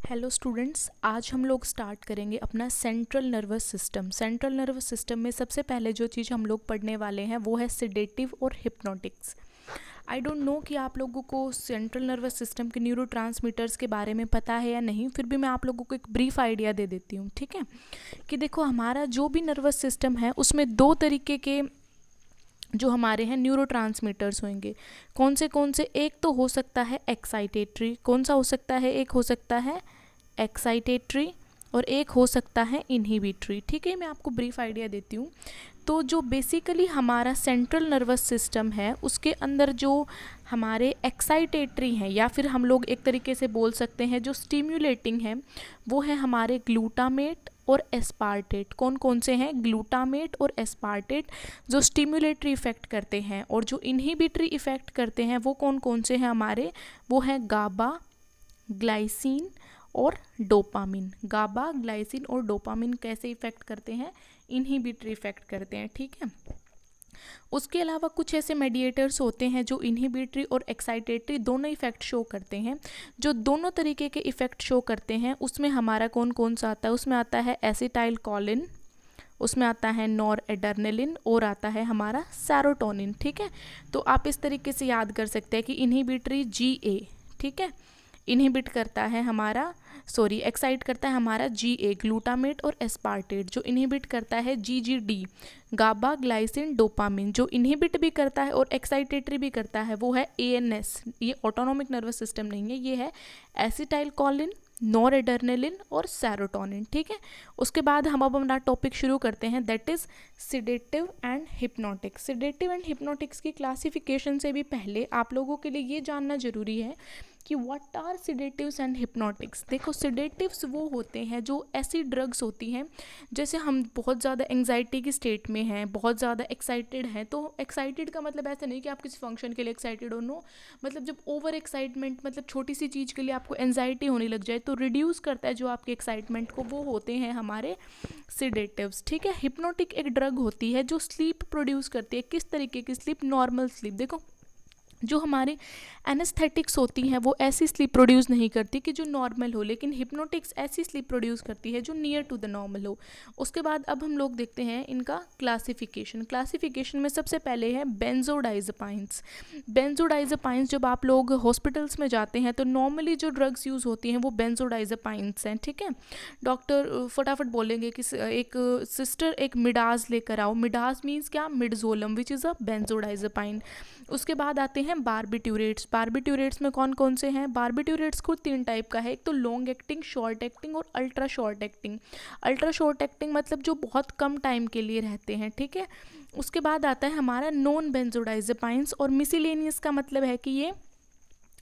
Hello students, आज हम लोग स्टार्ट करेंगे अपना central nervous system. Central nervous system में सबसे पहले जो चीज़ हम लोग पढ़ने वाले हैं वो है सिडेटिव और हिप्नोटिक्स। आई डोंट नो कि आप लोगों को सेंट्रल नर्वस सिस्टम के न्यूरोट्रांसमीटर्स के बारे में पता है या नहीं, फिर भी मैं आप लोगों को एक ब्रीफ आइडिया दे देती हूँ। ठीक है, कि देखो हमारा जो भी नर्वस सिस्टम है उसमें दो तरीके के जो हमारे हैं न्यूरोट्रांसमीटर्स होंगे। कौन से? एक तो हो सकता है एक्साइटेटरी। कौन सा हो सकता है? एक हो सकता है एक्साइटेटरी और एक हो सकता है इनहिबिटरी। ठीक है, मैं आपको ब्रीफ आइडिया देती हूँ। तो जो बेसिकली हमारा सेंट्रल नर्वस सिस्टम है उसके अंदर जो हमारे एक्साइटेटरी हैं या फिर हम लोग एक तरीके से बोल सकते हैं जो स्टिम्युलेटिंग है वो है हमारे ग्लूटामेट और एस्पार्टेट। कौन से हैं? ग्लूटामेट और एस्पार्टेट जो स्टिम्युलेटरी इफेक्ट करते हैं, और जो इनहिबिटरी इफेक्ट करते हैं वो कौन से हैं हमारे? वो है गाबा, ग्लाइसिन और डोपामिन। गाबा, ग्लाइसिन और डोपामिन कैसे इफेक्ट करते हैं? इनहिबिटरी इफेक्ट करते हैं। ठीक है, उसके अलावा कुछ ऐसे मेडिएटर्स होते हैं जो इनहिबिटरी और एक्साइटेटरी दोनों इफेक्ट शो करते हैं। जो दोनों तरीके के इफेक्ट शो करते हैं उसमें हमारा कौन सा आता है? उसमें आता है एसिटाइल कोलिन, उसमें आता है नॉर एड्रेनलिन और आता है हमारा सेरोटोनिन। ठीक है, तो आप इस तरीके से याद कर सकते हैं कि इनहिबिटरी GA, ठीक है, इनहिबिट करता है हमारा, एक्साइट करता है हमारा GA ग्लूटामेट और एस्पार्टेट। जो इनहिबिट करता है GGD गाबा, ग्लाइसिन, डोपामिन। जो इनहिबिट भी करता है और एक्साइटेटरी भी करता है वो है ANS। ये ऑटोनॉमिक नर्वस सिस्टम नहीं है, ये है एसिटाइल कोलिन, नॉर एड्रेनलिन और सेरोटोनिन। ठीक है, उसके बाद हम अब अपना टॉपिक शुरू करते हैं, that is sedative and hypnotics. Sedative and hypnotics की क्लासिफिकेशन से भी पहले आप लोगों के लिए ये जानना जरूरी है कि what are sedatives and hypnotics. देखो, सिडेटिव्स वो होते हैं जो ऐसी ड्रग्स होती हैं, जैसे हम बहुत ज़्यादा एंग्जाइटी की स्टेट में हैं, बहुत ज़्यादा एक्साइटेड हैं। तो एक्साइटेड का मतलब ऐसा नहीं कि आप किसी फंक्शन के लिए एक्साइटेड हो, नो, मतलब जब ओवर एक्साइटमेंट, मतलब छोटी सी चीज़ के लिए आपको एंजाइटी होने लग जाए तो रिड्यूस करता है जो आपके एक्साइटमेंट को, वो होते हैं हमारे सिडेटिव्स। ठीक है, हिप्नोटिक एक ड्रग होती है जो स्लीप प्रोड्यूस करती है। किस तरीके की स्लीप? Normal sleep. देखो, जो हमारे एनेस्थेटिक्स होती हैं वो ऐसी स्लीप प्रोड्यूस नहीं करती कि जो नॉर्मल हो, लेकिन हिप्नोटिक्स ऐसी स्लीप प्रोड्यूस करती है जो नियर टू द नॉर्मल हो। उसके बाद अब हम लोग देखते हैं इनका क्लासिफिकेशन में सबसे पहले है बेंजोडाइज़ेपाइंस। बेंजोडाइज़ेपाइंस, जब आप लोग हॉस्पिटल्स में जाते हैं तो नॉर्मली जो ड्रग्स यूज़ होती हैं वो बेंजोडाइज़ेपाइंस हैं। ठीक है, डॉक्टर फटाफट बोलेंगे कि एक सिस्टर एक मिडाज लेकर आओ। मिडाज मीन्स क्या? मिडजोलम, विच इज़ अ बेंजोडाइज़ेपाइन। उसके बाद आते हैं बारबिट्यूरेट्स। बारबिट्यूरेट्स में कौन से हैं? बारबिट्यूरेट्स को 3 टाइप का है, एक तो लॉन्ग एक्टिंग, शॉर्ट एक्टिंग और ultra short acting. Ultra short acting मतलब जो बहुत कम टाइम के लिए रहते हैं। ठीक है, उसके बाद आता है हमारा नॉन बेंजोडाइज़ेपाइंस, और मिसलेनियस का मतलब है कि ये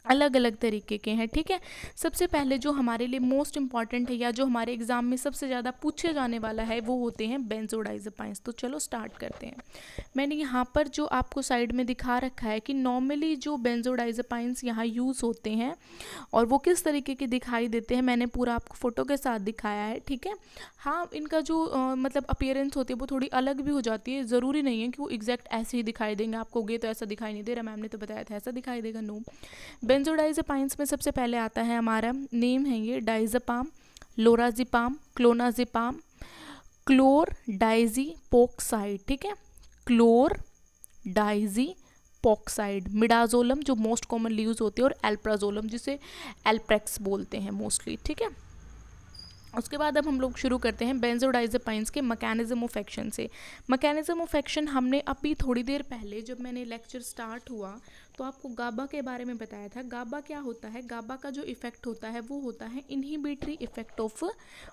अलग अलग तरीके के हैं। ठीक है, सबसे पहले जो हमारे लिए मोस्ट इंपॉर्टेंट है या जो हमारे एग्जाम में सबसे ज़्यादा पूछे जाने वाला है वो होते हैं बेंजोडाइज़ेपाइंस। तो चलो स्टार्ट करते हैं। मैंने यहाँ पर जो आपको साइड में दिखा रखा है कि नॉर्मली जो बेंजोडाइज़ेपाइंस यहाँ यूज़ होते हैं और वो किस तरीके के दिखाई देते हैं, मैंने पूरा आपको फ़ोटो के साथ दिखाया है। ठीक है, हाँ, इनका जो मतलब अपीयरेंस होती है वो थोड़ी अलग भी हो जाती है। ज़रूरी नहीं है कि वो एग्जैक्ट ऐसे ही दिखाई देंगे आपको। ये तो ऐसा दिखाई नहीं दे रहा, मैम ने तो बताया था ऐसा दिखाई देगा, नो। बेंजोडाइज़ेपाइंस में सबसे पहले आता है हमारा, नेम है ये, डाइज़ेपाम, लोराज़ेपाम, क्लोनाज़ेपाम, क्लोरडाइज़ेपोक्साइड। ठीक है, क्लोरडाइज़ेपोक्साइड, मिडाजोलम जो मोस्ट कॉमनली यूज होती है, और एल्प्राजोलम जिसे एल्प्रेक्स बोलते हैं मोस्टली। ठीक है, उसके बाद अब हम लोग शुरू करते हैं बेंजोडाइज़ेपाइंस के मैकेनिज्म ऑफ एक्शन से। मैकेनिज्म ऑफ एक्शन हमने अभी थोड़ी देर पहले जब मैंने लेक्चर स्टार्ट हुआ तो आपको गाबा के बारे में बताया था। गाबा क्या होता है? गाबा का जो इफेक्ट होता है वो होता है inhibitory effect of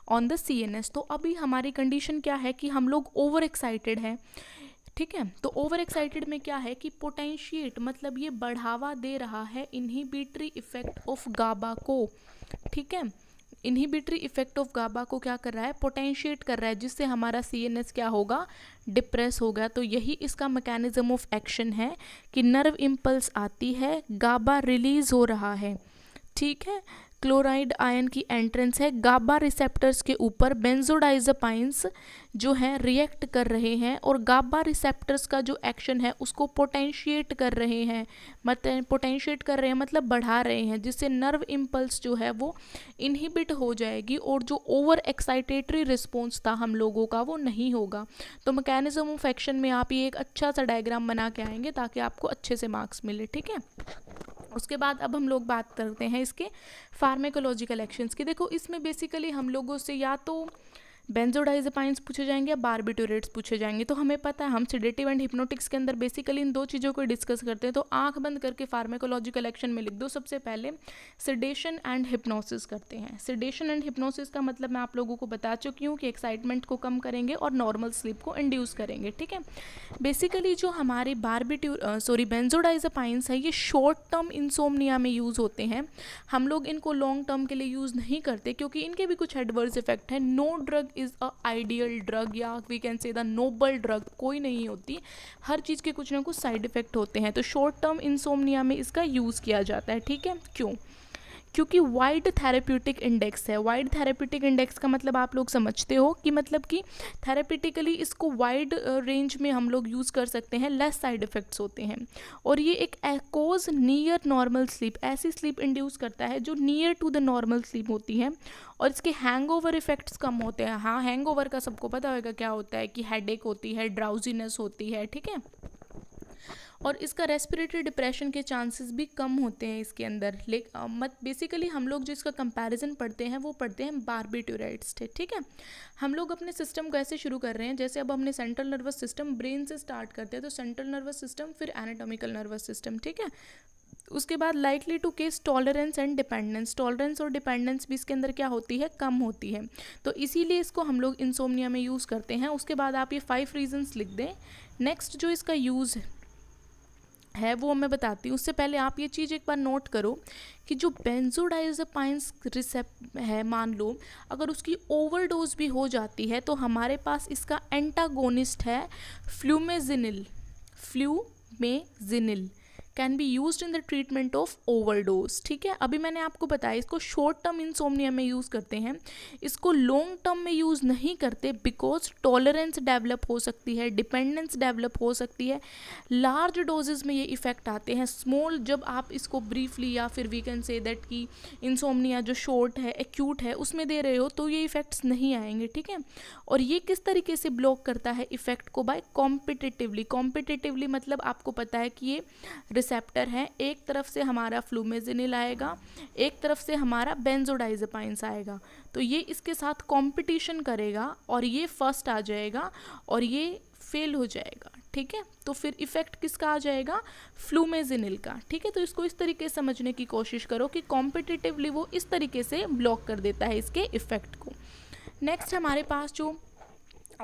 on the CNS। तो अभी हमारी कंडीशन क्या है कि हम लोग ओवर एक्साइटेड हैं। ठीक है, तो ओवर एक्साइटेड में क्या है कि पोटेंशिएट, मतलब ये बढ़ावा दे रहा है इनहिबिटरी इफेक्ट ऑफ गाबा को। ठीक है, इनहिबिटरी इफेक्ट ऑफ गाबा को क्या कर रहा है? पोटेंशिएट कर रहा है, जिससे हमारा CNS क्या होगा? डिप्रेस होगा। तो यही इसका मैकेनिज्म ऑफ एक्शन है कि नर्व इम्पल्स आती है, गाबा रिलीज हो रहा है। ठीक है, क्लोराइड आयन की एंट्रेंस है गाबा रिसेप्टर्स के ऊपर, बेंजोडाइज़ेपाइंस जो है रिएक्ट कर रहे हैं और गाबा रिसेप्टर्स का जो एक्शन है उसको पोटेंशिएट कर रहे हैं, मतलब बढ़ा रहे हैं, जिससे नर्व इम्पल्स जो है वो इनहिबिट हो जाएगी और जो ओवर एक्साइटेटरी रिस्पॉन्स था हम लोगों का वो नहीं होगा। तो मैकेनिज्म ऑफ एक्शन में आप ये एक अच्छा सा डायग्राम बना के आएंगे ताकि आपको अच्छे से मार्क्स मिले, ठीक है। उसके बाद अब हम लोग बात करते हैं इसके फार्मेकोलॉजिकल एक्शंस की। देखो इसमें बेसिकली हम लोगों से या तो बेंजोडाइजेपाइंस पूछे जाएंगे या बारबिटूरेट्स पूछे जाएंगे। तो हमें पता है हम सिडेटिव एंड हिप्नोटिक्स के अंदर बेसिकली इन दो चीज़ों को डिस्कस करते हैं। तो आंख बंद करके फार्मेकोलॉजिकल एक्शन में लिख दो सबसे पहले सिडेशन एंड हिप्नोसिस करते हैं। सिडेशन एंड हिप्नोसिस का मतलब मैं आप लोगों को बता चुकी हूँ कि एक्साइटमेंट को कम करेंगे और नॉर्मल स्लीप को इंड्यूस करेंगे, ठीक है। बेसिकली जो हमारे बेंजोडाइजेपाइंस है ये शॉर्ट टर्म इंसोम्निया में यूज़ होते हैं। हम लोग इनको लॉन्ग टर्म के लिए यूज़ नहीं करते क्योंकि इनके भी कुछ एडवर्स इफेक्ट है। No drug is a ideal drug या we can say the noble drug कोई नहीं होती, हर चीज़ के कुछ ना कुछ साइड इफेक्ट होते हैं। तो शॉर्ट टर्म इंसोम्निया में इसका यूज़ किया जाता है, ठीक है। क्यों? क्योंकि वाइड थेरेप्यूटिक इंडेक्स है। वाइड थेरेप्यूटिक इंडेक्स का मतलब आप लोग समझते हो कि मतलब कि थेरेप्यूटिकली इसको वाइड रेंज में हम लोग यूज़ कर सकते हैं, लेस साइड इफ़ेक्ट्स होते हैं। और ये एक कोज नियर नॉर्मल स्लीप, ऐसी स्लीप इंड्यूस करता है जो near to the normal sleep होती है और इसके हैंगओवर इफेक्ट्स कम होते हैं। हाँ, हैंगओवर का सबको पता होगा क्या होता है कि हेडेक होती है, ड्राउजीनेस होती है, ठीक है। और इसका रेस्पिरेटरी डिप्रेशन के चांसेस भी कम होते हैं इसके अंदर। बेसिकली हम लोग जो इसका कंपैरिजन पढ़ते हैं वो पढ़ते हैं बारबिटूरेट्स से, ठीक है। हम लोग अपने सिस्टम को ऐसे शुरू कर रहे हैं जैसे अब हमने सेंट्रल नर्वस सिस्टम ब्रेन से स्टार्ट करते हैं, तो सेंट्रल नर्वस सिस्टम फिर एनाटॉमिकल नर्वस सिस्टम, ठीक है। उसके बाद likely to case tolerance and dependence. Tolerance और डिपेंडेंस भी इसके अंदर क्या होती है, कम होती है। तो इसीलिए इसको हम लोग इंसोम्निया में यूज़ करते हैं। उसके बाद आप ये 5 रीजंस लिख दें। नेक्स्ट जो इसका यूज़ है वो मैं बताती हूँ। उससे पहले आप ये चीज़ एक बार नोट करो कि जो बेंजोडाइजेपाइंस रिसेप्ट है, मान लो अगर उसकी ओवरडोज भी हो जाती है तो हमारे पास इसका एंटागोनिस्ट है flumazenil can be used in the treatment of overdose, ठीक है। अभी मैंने आपको बताया इसको शॉर्ट टर्म इंसोम्निया में यूज़ करते हैं, इसको लॉन्ग टर्म में यूज़ नहीं करते बिकॉज टॉलरेंस डेवलप हो सकती है, डिपेंडेंस डेवलप हो सकती है। लार्ज डोजेज में ये इफ़ेक्ट आते हैं। स्मॉल जब आप इसको ब्रीफली या फिर वी कैन से दैट कि इंसोम्निया जो शॉर्ट है, एक्यूट है, उसमें दे रहे हो तो ये इफ़ेक्ट्स नहीं आएंगे, ठीक है। और ये किस तरीके से ब्लॉक करता है इफ़ेक्ट को, बाय कॉम्पिटिटिवली मतलब आपको पता है कि ये रिसेप्टर है, एक तरफ से हमारा फ्लूमेजिनिल आएगा, एक तरफ से हमारा बेंजोडाइजेपाइंस आएगा, तो ये इसके साथ कंपटीशन करेगा और ये फर्स्ट आ जाएगा और ये फेल हो जाएगा, ठीक है। तो फिर इफेक्ट किसका आ जाएगा, फ्लूमेजिनिल का, ठीक है। तो इसको इस तरीके से समझने की कोशिश करो कि कॉम्पिटिटिवली वो इस तरीके से ब्लॉक कर देता है इसके इफेक्ट को। नेक्स्ट हमारे पास जो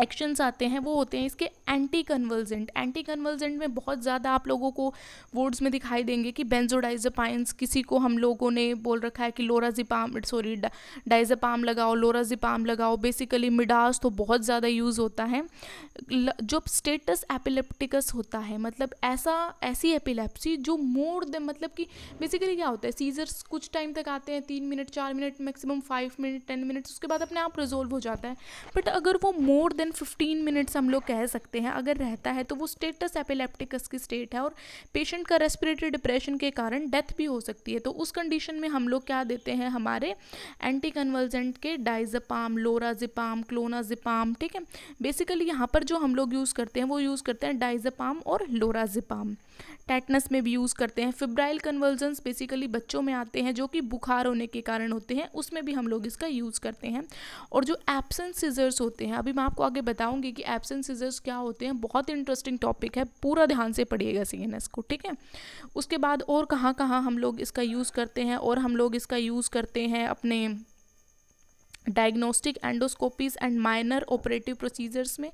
एक्शंस आते हैं वो होते हैं इसके एंटी कन्वर्जेंट में बहुत ज़्यादा आप लोगों को वर्ड्स में दिखाई देंगे कि बेंजोडाइजेपाइंस, किसी को हम लोगों ने बोल रखा है कि डाइजेपाम लगाओ, लोराजिपाम लगाओ। बेसिकली मिडास तो बहुत ज़्यादा यूज़ होता है। जो स्टेटस एपिलेप्टिकस होता है, मतलब ऐसी एपिलेप्सी जो मोर देन, मतलब कि बेसिकली क्या होता है, सीजर्स कुछ टाइम तक आते हैं, 3 minute 4 minute maximum 5 minute 10 minutes, उसके बाद अपने आप रिजोल्व हो जाता है। बट अगर वो मोर देन 15 मिनट्स हम लोग कह सकते हैं अगर रहता है तो वो स्टेटस एपिलेप्टिकस की स्टेट है और पेशेंट का रेस्पिरेटरी डिप्रेशन के कारण डेथ भी हो सकती है। तो उस कंडीशन में हम लोग क्या देते हैं, हमारे एंटी कन्वर्जेंट के डाइजेपाम, लोराजिपाम, क्लोनाजिपाम, ठीक है। बेसिकली यहाँ पर जो हम लोग यूज़ करते हैं वो यूज़ करते हैं डाइजेपाम और लोराजिपाम। टेटनस में भी यूज़ करते हैं। फिब्राइल कन्वर्जन्स बेसिकली बच्चों में आते हैं जो कि बुखार होने के कारण होते हैं, उसमें भी हम लोग इसका यूज़ करते हैं। और जो एब्सेंट सीजर्स होते हैं, अभी मैं आपको आगे बताऊंगी कि एब्सेंट सीजर्स क्या होते हैं, बहुत इंटरेस्टिंग टॉपिक है, पूरा ध्यान से पढ़िएगा CNS को, ठीक है। उसके बाद और कहाँ कहाँ हम लोग इसका यूज़ करते हैं, और हम लोग इसका यूज़ करते हैं अपने diagnostic endoscopies and minor operative procedures में।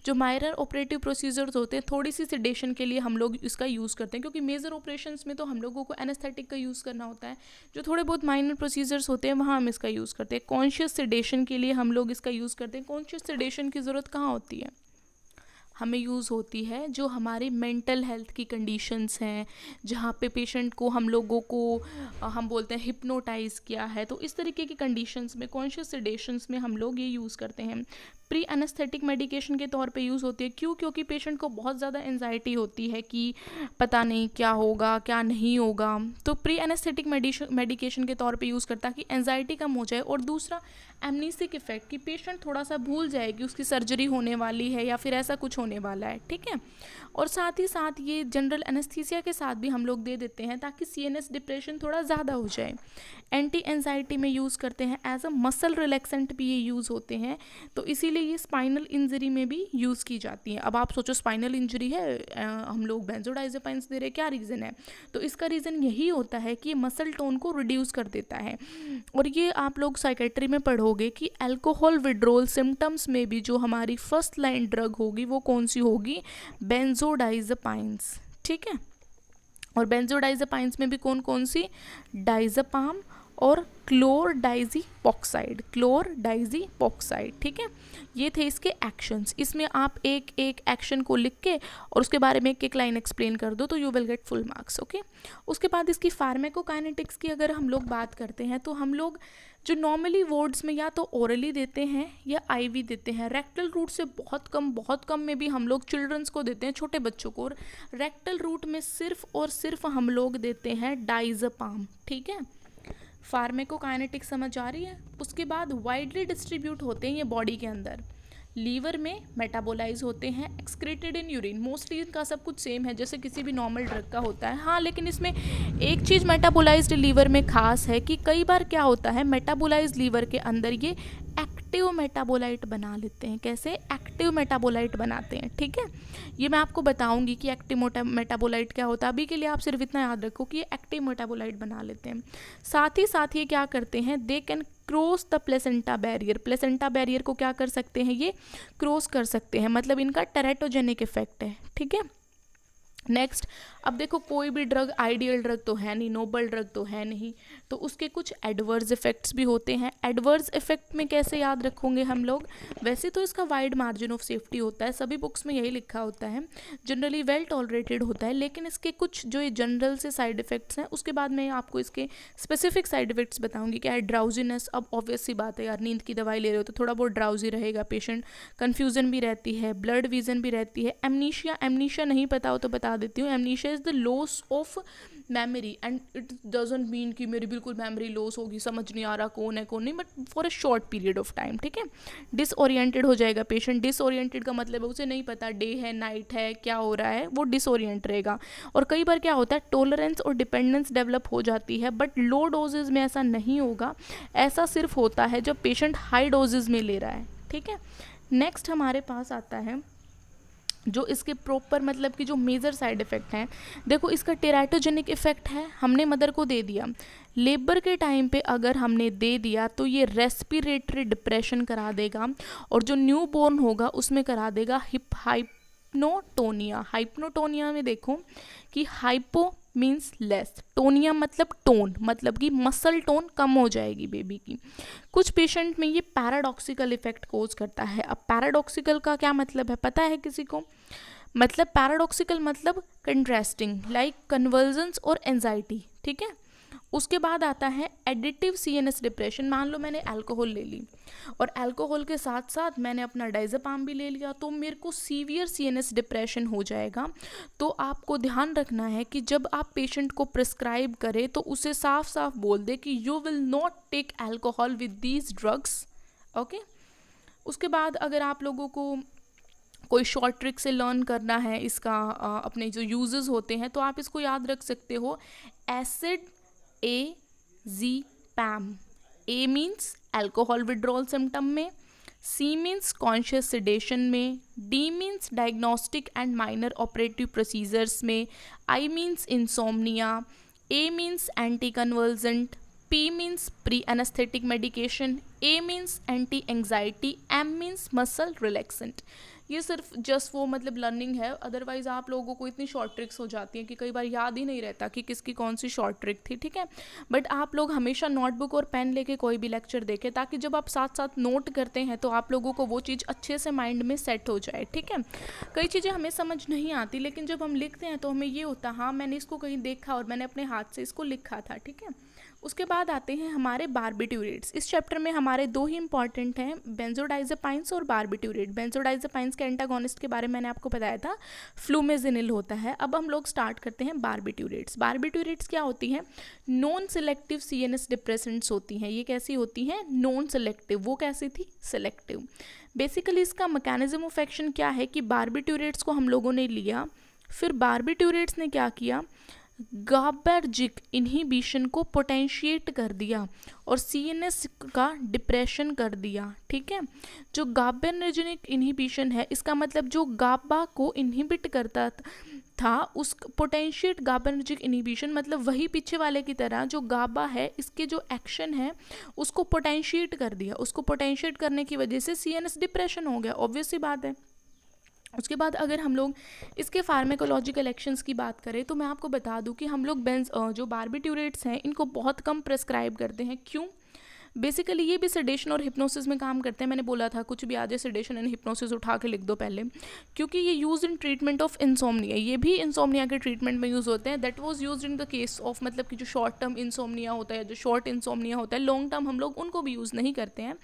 जो माइनर ऑपरेटिव प्रोसीजर्स होते हैं थोड़ी सी सेडेशन के लिए हम लोग इसका यूज़ करते हैं, क्योंकि मेजर ऑपरेशंस में तो हम लोगों को एनेस्थेटिक का यूज़ करना होता है। जो थोड़े बहुत माइनर प्रोसीजर्स होते हैं वहाँ हम इसका यूज़ करते हैं। कॉन्शियस सेडेशन के लिए हम लोग इसका यूज़ करते हैं। कॉन्शियस सेडेशन की ज़रूरत कहाँ होती है, हमें यूज़ होती है जो हमारी मेंटल हेल्थ की कंडीशंस हैं, जहाँ पे पेशेंट को हम लोगों को हम बोलते हैं हिप्नोटाइज़ किया है, तो इस तरीके की कंडीशंस में, कॉन्शियस सेडेशंस में हम लोग ये यूज़ करते हैं। प्री एनेस्थेटिक मेडिकेशन के तौर पे यूज़ होती है। क्यों? क्योंकि पेशेंट को बहुत ज़्यादा एंजाइटी होती है कि पता नहीं क्या होगा क्या नहीं होगा, तो प्री एनेस्थेटिक मेडिकेशन के तौर पे यूज़ करता है कि एंजाइटी कम हो जाए। और दूसरा एमनीसिक इफेक्ट, कि पेशेंट थोड़ा सा भूल जाए कि उसकी सर्जरी होने वाली है या फिर ऐसा कुछ होने वाला है, ठीक है। और साथ ही साथ ये जनरल एनेस्थीसिया के साथ भी हम लोग दे देते हैं ताकि सीएनएस डिप्रेशन थोड़ा ज़्यादा हो जाए। एंटी एंजाइटी में यूज़ करते हैं, एज अ मसल रिलैक्सेंट भी ये यूज़ होते हैं, तो इसीलिए ये स्पाइनल इंजरी में भी यूज़ की जाती है। अब आप सोचो स्पाइनल इंजरी है, हम लोग बेंजोडाइज़ेपाइंस दे रहे हैं, क्या रीज़न है? तो इसका रीज़न यही होता है कि ये मसल टोन को रिड्यूस कर देता है। और ये आप लोग साइकेट्री में पढ़ोगे कि अल्कोहल विड्रॉल सिम्टम्स में भी जो हमारी फर्स्ट लाइन ड्रग होगी वो कौन सी होगी? बेंजोडाइज़ेपाइंस, ठीक है। और बेंजोडाइज़ेपाइंस में भी कौन कौन सी? डाइज़ेपाम और क्लोरडाइज़ीपॉक्साइड, ठीक है। ये थे इसके एक्शंस। इसमें आप एक एक एक्शन को लिख के और उसके बारे में एक एक लाइन एक्सप्लेन कर दो तो you will get full marks, okay. उसके बाद इसकी फार्माकोकाइनेटिक्स की अगर हम लोग बात करते हैं तो हम लोग जो नॉर्मली वर्ड्स में या तो ओरली देते हैं या आईवी देते हैं। रेक्टल रूट से बहुत कम में भी हम लोग चिल्ड्रंस को देते हैं, छोटे बच्चों को। और रेक्टल रूट में सिर्फ और सिर्फ हम लोग देते हैं डाइज़ेपाम, ठीक है। फार्माकोकाइनेटिक्स समझ आ रही है? उसके बाद वाइडली डिस्ट्रीब्यूट होते हैं ये बॉडी के अंदर। लीवर में मेटाबोलाइज होते हैं, एक्सक्रीटेड इन यूरिन। मोस्टली इनका सब कुछ सेम है जैसे किसी भी नॉर्मल ड्रग का होता है। हाँ, लेकिन इसमें एक चीज़ मेटाबोलाइज्ड लीवर में खास है कि कई बार क्या होता है, मेटाबोलाइज्ड लीवर के अंदर ये एक्टिव मेटाबोलाइट बना लेते हैं। कैसे? एक्टिव मेटाबोलाइट बनाते हैं, ठीक है। ये मैं आपको बताऊंगी कि एक्टिव मेटाबोलाइट क्या होता है। अभी के लिए आप सिर्फ इतना याद रखो कि ये एक्टिव मेटाबोलाइट बना लेते हैं। साथ ही ये क्या करते हैं, they can cross the placenta barrier. Placenta barrier को क्या कर सकते हैं, ये क्रॉस कर सकते हैं, मतलब इनका टेरेटोजेनिक इफेक्ट है, ठीक है। नेक्स्ट, अब देखो कोई भी ड्रग आइडियल ड्रग तो है नहीं, नोबल ड्रग तो है नहीं, तो उसके कुछ एडवर्स इफेक्ट्स भी होते हैं। एडवर्स इफेक्ट में कैसे याद रखोगे हम लोग? वैसे तो इसका वाइड मार्जिन ऑफ सेफ्टी होता है, सभी बुक्स में यही लिखा होता है, जनरली वेल टॉलरेटेड होता है। लेकिन इसके कुछ जो ये जनरल से साइड इफेक्ट्स हैं, उसके बाद मैं आपको इसके स्पेसिफिक साइड इफेक्ट्स बताऊंगी। क्या है? ड्राउजीनेस। अब ऑब्वियस सी बात है यार, नींद की दवाई ले रहे हो तो थोड़ा बहुत ड्राउजी रहेगा पेशेंट। कन्फ्यूजन भी रहती है, ब्लड विजन भी रहती है। एमनीशिया नहीं पता हो तो बता देती हूँ। Amnesia is the loss of memory, and it doesn't mean कि मेरी बिल्कुल मेमोरी लॉस होगी, समझ नहीं आ रहा कौन है कौन नहीं, but for a short period of time, ठीक है। डिसओरिएंटेड हो जाएगा पेशेंट। डिसओरिएंटेड का मतलब है उसे नहीं पता डे है नाइट है क्या हो रहा है, वो डिसओरिएंट रहेगा। और कई बार क्या होता है, टॉलरेंस और डिपेंडेंस डेवलप हो जाती है, बट लो डोजेज में ऐसा नहीं होगा। ऐसा सिर्फ होता है जब पेशेंट हाई डोजेज में ले रहा है, ठीक है। नेक्स्ट हमारे पास आता है जो इसके प्रॉपर मतलब कि जो मेजर साइड इफ़ेक्ट हैं। देखो, इसका टेराटोजेनिक इफेक्ट है, हमने मदर को दे दिया। लेबर के टाइम पे अगर हमने दे दिया तो ये रेस्पिरेटरी डिप्रेशन करा देगा, और जो न्यू बॉर्न होगा उसमें करा देगा हाइप्नोटोनिया। हाइप्नोटोनिया में देखो कि हाइपो मीन्स लेस, टोनिया मतलब टोन, मतलब कि मसल टोन कम हो जाएगी बेबी की। कुछ पेशेंट में ये पैराडॉक्सिकल इफेक्ट कोज करता है। अब पैराडॉक्सिकल का क्या मतलब है, पता है किसी को? मतलब पैराडॉक्सिकल मतलब कंट्रास्टिंग, लाइक कन्वर्जन्स और एंजाइटी, ठीक है। उसके बाद आता है एडिटिव सीएनएस डिप्रेशन। मान लो मैंने अल्कोहल ले ली और अल्कोहल के साथ साथ मैंने अपना डाइज़ेपाम भी ले लिया, तो मेरे को सीवियर सीएनएस डिप्रेशन हो जाएगा। तो आपको ध्यान रखना है कि जब आप पेशेंट को प्रिस्क्राइब करें तो उसे साफ साफ बोल दे कि you will not take alcohol with these drugs, okay. उसके बाद अगर आप लोगों को कोई शॉर्ट ट्रिक से लर्न करना है इसका अपने जो यूजेस होते हैं, तो आप इसको याद रख सकते हो। Acid azepam. A means alcohol withdrawal symptom में, सी मीन्स कॉन्शियस सिडेशन में, D means diagnostic and minor operative procedures में, I means insomnia, A means anti convergent, P means pre anaesthetic medication, A means anti anxiety, M means muscle relaxant. ये सिर्फ just वो मतलब learning है, otherwise आप लोगों को इतनी शॉर्ट ट्रिक्स हो जाती हैं कि कई बार याद ही नहीं रहता कि किसकी कौन सी शॉर्ट ट्रिक थी, ठीक है। बट आप लोग हमेशा नोटबुक और पेन लेके कोई भी लेक्चर देखें, ताकि जब आप साथ साथ नोट करते हैं तो आप लोगों को वो चीज़ अच्छे से माइंड में सेट हो जाए, ठीक है। कई चीज़ें हमें समझ नहीं आती, लेकिन जब हम लिखते हैं तो हमें ये होता है हाँ मैंने इसको कहीं देखा और मैंने अपने हाथ से इसको लिखा था, ठीक है। उसके बाद आते हैं हमारे बारबिट्यूरेट्स। इस चैप्टर में हमारे दो ही इंपॉर्टेंट हैं, बेंजोडाइजेपाइंस और बारबिट्यूरेट। बेंजोडाइजेपाइंस के एंटागोनिस्ट के बारे में मैंने आपको बताया था, फ्लूमेजिनिल होता है। अब हम लोग स्टार्ट करते हैं बारबिट्यूरेट्स। बारबिट्यूरेट्स क्या होती हैं? नॉन सिलेक्टिव CNS डिप्रेसेंट्स होती हैं। ये कैसी होती हैं? Non selective. वो कैसी थी? सिलेक्टिव। बेसिकली इसका मैकेनिज्म ऑफ एक्शन क्या है कि बारबिट्यूरेट्स को हम लोगों ने लिया, फिर बारबिट्यूरेट्स ने क्या किया, गाबर्जिक इनहिबिशन को पोटेंशिएट कर दिया और CNS का डिप्रेशन कर दिया, ठीक है। जो गाबर्जिक इनहिबिशन है, इसका मतलब जो गाबा को इनहिबिट करता था, उस पोटेंशिएट गाबर्जिक इनहिबिशन मतलब वही पीछे वाले की तरह जो गाबा है इसके जो एक्शन है उसको पोटेंशिएट कर दिया। उसको पोटेंशिएट करने की वजह से CNS डिप्रेशन हो गया, ऑब्वियस सी बात है। उसके बाद अगर हम लोग इसके फार्मेकोलॉजिकल एक्शंस की बात करें तो मैं आपको बता दूं कि हम लोग जो बारबिट्यूरेट्स हैं इनको बहुत कम प्रेस्क्राइब करते हैं। क्यों? बेसिकली ये भी सेडेशन और हिप्नोसिस में काम करते हैं। मैंने बोला था कुछ भी आ जाए सेडेशन एंड हिप्नोसिस उठा के लिख दो पहले, क्योंकि ये use in treatment of insomnia, ये भी इंसोमनिया के ट्रीटमेंट में यूज़ होते हैं। That was used in the case of मतलब कि जो शॉर्ट टर्म इंसोमनिया होता है, जो शॉर्ट इंसोमनिया होता है। लॉन्ग टर्म हम लोग उनको भी यूज़ नहीं करते हैं।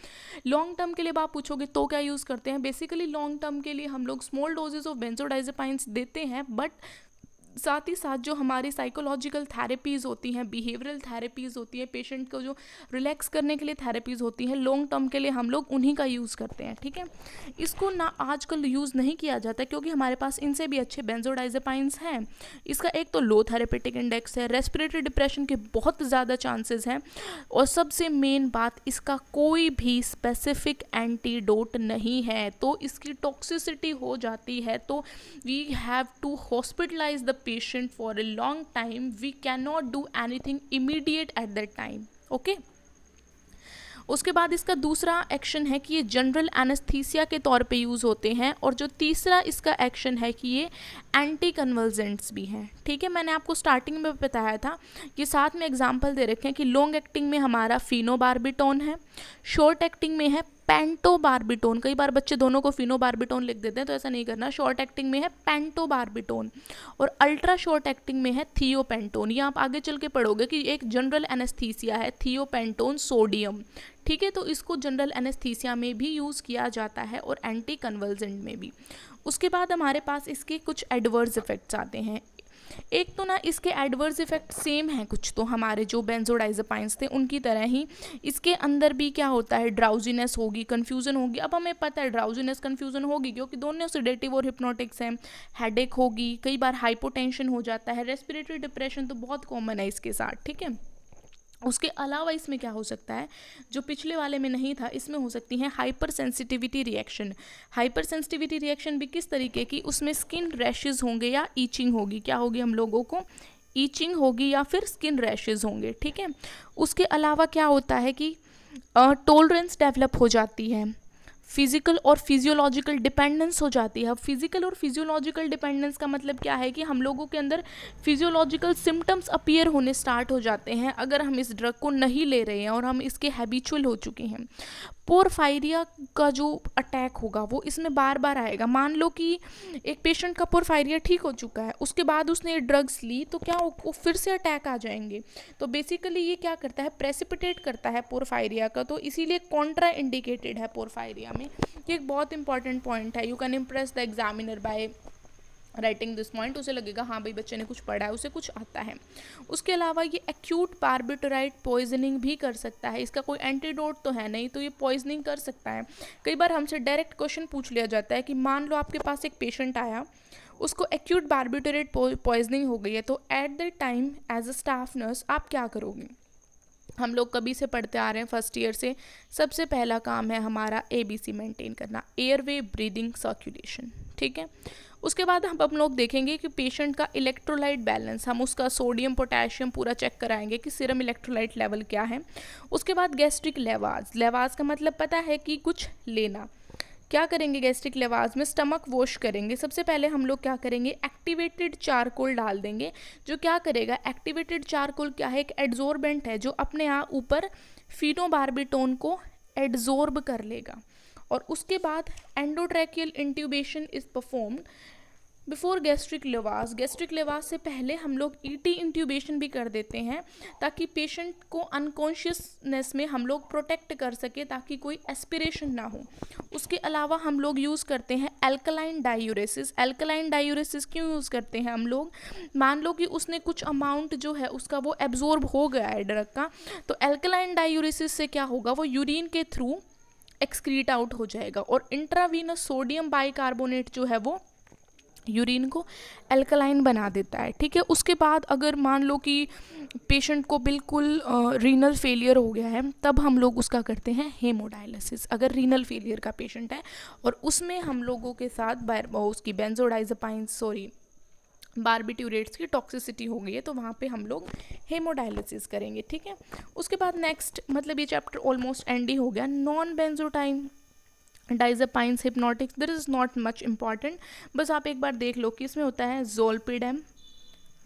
लॉन्ग टर्म के लिए आप पूछोगे तो क्या यूज़ करते हैं? बेसिकली लॉन्ग टर्म के लिए हम लोग स्मॉल डोजेज ऑफ बेंजोडाइजेपाइंस देते हैं, बट साथ ही साथ जो हमारी साइकोलॉजिकल थेरेपीज़ होती हैं, बिहेवियरल थेरेपीज़ होती हैं, पेशेंट को जो रिलैक्स करने के लिए थेरेपीज़ होती हैं, लॉन्ग टर्म के लिए हम लोग उन्हीं का यूज़ करते हैं, ठीक है। इसको ना आजकल यूज़ नहीं किया जाता क्योंकि हमारे पास इनसे भी अच्छे बेंजोडाइजेपाइंस हैं। इसका एक तो लो थेरेपेटिक इंडेक्स है, रेस्पिरेटरी डिप्रेशन के बहुत ज़्यादा चांसेस हैं, और सबसे मेन बात इसका कोई भी स्पेसिफिक एंटीडोट नहीं है। तो इसकी टॉक्सिसिटी हो जाती है तो we have to hospitalise the patient for a long time. We cannot do anything immediate at that time. Okay? उसके बाद इसका दूसरा एक्शन है कि ये जनरल एनेस्थीसिया के तौर पे यूज़ होते हैं, और जो तीसरा इसका एक्शन है कि ये एंटी कन्वल्जेंट्स भी हैं, ठीक है। मैंने आपको स्टार्टिंग में बताया था, ये साथ में एग्जांपल दे रखे हैं कि लॉन्ग एक्टिंग में हमारा फिनोबार्बिटोन है, शॉर्ट एक्टिंग में है पेंटोबार्बिटोन। कई बार बच्चे दोनों को फिनोबार्बिटोन लिख देते हैं, तो ऐसा नहीं करना। शॉर्ट एक्टिंग में है पेंटोबार्बिटोन और अल्ट्रा शॉर्ट एक्टिंग में है थियोपेंटोन। ये आप आगे चल के पढ़ोगे कि एक जनरल एनेस्थीसिया है थियोपेंटोन सोडियम, ठीक है। तो इसको जनरल एनेस्थीसिया में भी यूज़ किया जाता है और एंटी कन्वल्जेंट में भी। उसके बाद हमारे पास इसके कुछ एडवर्स इफेक्ट्स आते हैं। एक तो ना इसके एडवर्स इफेक्ट सेम हैं कुछ, तो हमारे जो बेंजोडाइजेपाइंस थे उनकी तरह ही इसके अंदर भी क्या होता है, ड्राउजीनेस होगी, कन्फ्यूज़न होगी। अब हमें पता है ड्राउजीनेस कन्फ्यूज़न होगी क्योंकि दोनों सेडेटिव और हिप्नोटिक्स हैं। हेडेक होगी, कई बार हाइपोटेंशन हो जाता है, रेस्पिरेटरी डिप्रेशन तो बहुत कॉमन है इसके साथ, ठीक है। उसके अलावा इसमें क्या हो सकता है जो पिछले वाले में नहीं था, इसमें हो सकती है hyper sensitivity reaction. Hyper sensitivity reaction भी किस तरीके की, उसमें स्किन रैशेज होंगे या ईचिंग होगी। क्या होगी हम लोगों को? ईचिंग होगी या फिर स्किन रैशेज होंगे, ठीक है। उसके अलावा क्या होता है कि टॉलरेंस डेवलप हो जाती है, फिजिकल और फिजियोलॉजिकल डिपेंडेंस हो जाती है। अब फिजिकल और फिजियोलॉजिकल डिपेंडेंस का मतलब क्या है कि हम लोगों के अंदर फिजियोलॉजिकल सिम्टम्स अपीयर होने स्टार्ट हो जाते हैं अगर हम इस ड्रग को नहीं ले रहे हैं और हम इसके हैबिचुअल हो चुके हैं। पोरफायरिया का जो अटैक होगा वो इसमें बार बार आएगा। मान लो कि एक पेशेंट का पोरफायरिया ठीक हो चुका है, उसके बाद उसने ड्रग्स ली तो क्या वो फिर से अटैक आ जाएंगे। तो बेसिकली ये क्या करता है, प्रेसिपिटेट करता है पोरफायरिया का, तो इसीलिए कॉन्ट्रा इंडिकेटेड है पोरफायरिया में। ये एक बहुत इंपॉर्टेंट पॉइंट है। You can impress the examiner by writing this point. उसे लगेगा हाँ भाई बच्चे ने कुछ पढ़ा है, उसे कुछ आता है। उसके अलावा ये एक्यूट बारबिटोराइट पॉइजनिंग भी कर सकता है। इसका कोई एंटीडोट तो है नहीं, तो ये पॉइजनिंग कर सकता है। कई बार हमसे डायरेक्ट क्वेश्चन पूछ लिया जाता है कि मान लो आपके पास एक पेशेंट आया, उसको एक्यूट बारबिटोरेट पॉइजनिंग हो गई है, तो at the time as a staff nurse आप क्या करोगे? हम लोग कभी से पढ़ते आ रहे हैं फर्स्ट ईयर से, सबसे पहला काम है हमारा ABC मेंटेन करना, एयरवे, ब्रीदिंग, सर्कुलेशन, ठीक है। उसके बाद हम लोग देखेंगे कि पेशेंट का इलेक्ट्रोलाइट बैलेंस, हम उसका सोडियम पोटेशियम पूरा चेक कराएंगे कि सीरम इलेक्ट्रोलाइट लेवल क्या है। उसके बाद गैस्ट्रिक लेवाज, लेवाज का मतलब पता है कि कुछ लेना, क्या करेंगे गैस्ट्रिक लेवास में, स्टमक वॉश करेंगे। सबसे पहले हम लोग क्या करेंगे, एक्टिवेटेड चारकोल डाल देंगे, जो क्या करेगा, एक्टिवेटेड चारकोल क्या है, एक एड्जॉर्बेंट है जो अपने यहाँ ऊपर फिनोबार्बिटोन को एड्जॉर्ब कर लेगा। और उसके बाद endotracheal intubation is performed before gastric lavage. Gastric lavage से पहले हम लोग ईटी इंट्यूबेशन भी कर देते हैं ताकि पेशेंट को अनकॉन्शियसनेस में हम लोग प्रोटेक्ट कर सके, ताकि कोई एस्पिरेशन ना हो। उसके अलावा हम लोग यूज़ करते हैं एल्कलाइन डायूरेसिस। एल्कलाइन डायूरेसिस क्यों यूज़ करते हैं हम लोग, मान लो कि उसने कुछ अमाउंट जो है उसका वो एब्जॉर्ब हो गया है ड्रग का, तो एल्कलाइन डायूरेसिस से क्या होगा, वो यूरिन के थ्रू एक्सक्रीट आउट हो जाएगा। और इंट्रावीनस सोडियम बाइकार्बोनेट जो है वो यूरिन को एल्कलाइन बना देता है, ठीक है। उसके बाद अगर मान लो कि पेशेंट को बिल्कुल रीनल फेलियर हो गया है, तब हम लोग उसका करते हैं हेमोडायलिसिस, अगर रीनल फेलियर का पेशेंट है। और उसमें हम लोगों के साथ उसकी बेंजोडाइज़ेपाइन बारबिट्यूरेट्स की टॉक्सिसिटी हो गई है, तो वहाँ पे हम लोग हेमोडायलिसिस करेंगे, ठीक है। उसके बाद नेक्स्ट, मतलब ये चैप्टर ऑलमोस्ट एंड ही हो गया। Non benzodiazepines hypnotics, this is not much important, बस आप एक बार देख लो कि इसमें होता है ज़ोलपिडेम,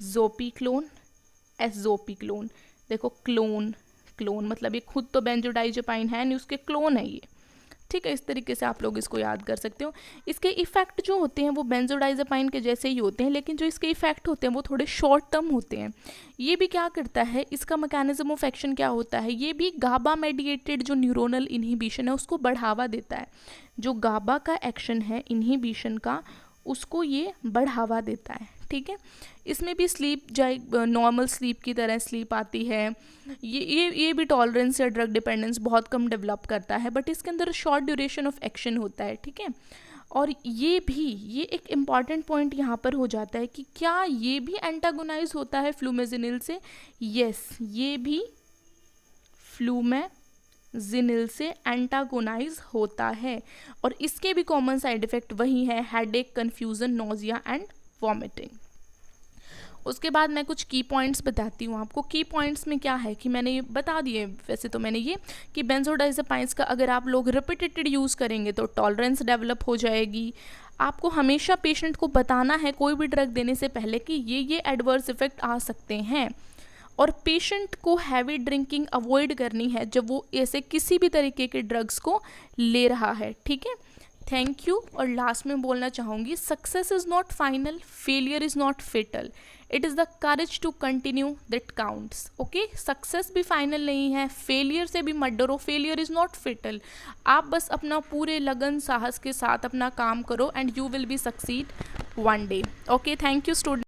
ज़ोपीक्लोन, एसोपीक्लोन। देखो क्लोन मतलब ये खुद तो बेंजोडाइज़ेपाइन है नहीं, उसके क्लोन है ये, ठीक है। इस तरीके से आप लोग इसको याद कर सकते हो। इसके इफ़ेक्ट जो होते हैं वो बेंजोडाइज़ेपाइन के जैसे ही होते हैं, लेकिन जो इसके इफ़ेक्ट होते हैं वो थोड़े शॉर्ट टर्म होते हैं। ये भी क्या करता है, इसका मैकेनिज्म ऑफ एक्शन क्या होता है, ये भी गाबा मेडिएटेड जो न्यूरोनल इनहिबिशन है उसको बढ़ावा देता है। जो गाबा का एक्शन है इनहिबिशन का, उसको ये बढ़ावा देता है, ठीक है। इसमें भी स्लीप नॉर्मल स्लीप की तरह स्लीप आती है। ये भी टॉलरेंस या ड्रग डिपेंडेंस बहुत कम डेवलप करता है, बट इसके अंदर शॉर्ट ड्यूरेशन ऑफ एक्शन होता है, ठीक है। और ये एक इम्पॉर्टेंट पॉइंट यहाँ पर हो जाता है कि क्या ये भी एंटागोनाइज होता है फ्लूमेजिनिल से। यस, ये भी फ्लूमेजिनिल से एंटागोनाइज होता है। और इसके भी कॉमन साइड इफेक्ट वही है, headache, confusion, nausea and vomiting. उसके बाद मैं कुछ की पॉइंट्स बताती हूँ आपको। की पॉइंट्स में क्या है कि मैंने ये बता दिए, वैसे तो मैंने ये कि बेंजोडाइज़ेपाइन्स का अगर आप लोग रिपीटेड यूज़ करेंगे तो टॉलरेंस डेवलप हो जाएगी। आपको हमेशा पेशेंट को बताना है कोई भी ड्रग देने से पहले कि ये एडवर्स इफेक्ट आ सकते हैं। और पेशेंट को हैवी ड्रिंकिंग अवॉइड करनी है जब वो ऐसे किसी भी तरीके के ड्रग्स को ले रहा है, ठीक है। Thank you. और लास्ट में बोलना चाहूँगी, success is not final, failure is not fatal, it is the courage to continue that counts. Okay, success भी फाइनल नहीं है, फेलियर से भी मत डरो, फेलियर इज़ नॉट फेटल। आप बस अपना पूरे लगन साहस के साथ अपना काम करो and you will be succeed one day. Okay, thank you student.